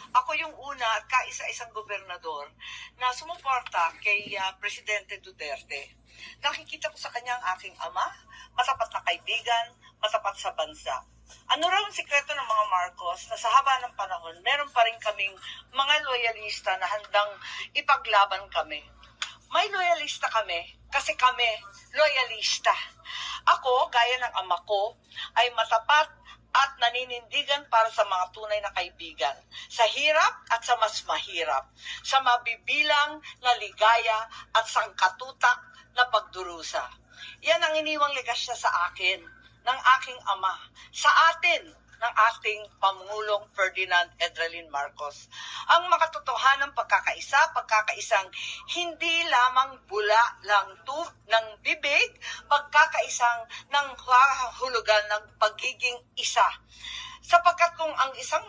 Ako yung una at kaisa-isang gobernador na sumuporta kay Presidente Duterte. Nakikita ko sa kanya ang aking ama, matapat na kaibigan, matapat sa bansa. Ano raw ang sikreto ng mga Marcos na sa haba ng panahon, meron pa rin kaming mga loyalista na handang ipaglaban kami. May loyalista kami kasi kami loyalista. Ako, gaya ng ama ko, ay matapat at naninindigan para sa mga tunay na kaibigan. Sa hirap at sa mas mahirap. Sa mabibilang na ligaya at sangkatutak na pagdurusa. Yan ang iniwang legasya sa akin ng aking ama. Sa atin ng ating Pangulong Ferdinand Edralin Marcos. Ang makatotohanang pagkakaisang hindi lamang bula lang ng bibig, pagkakaisang ng hulugan ng pagiging isa. Sapagkat kung ang isang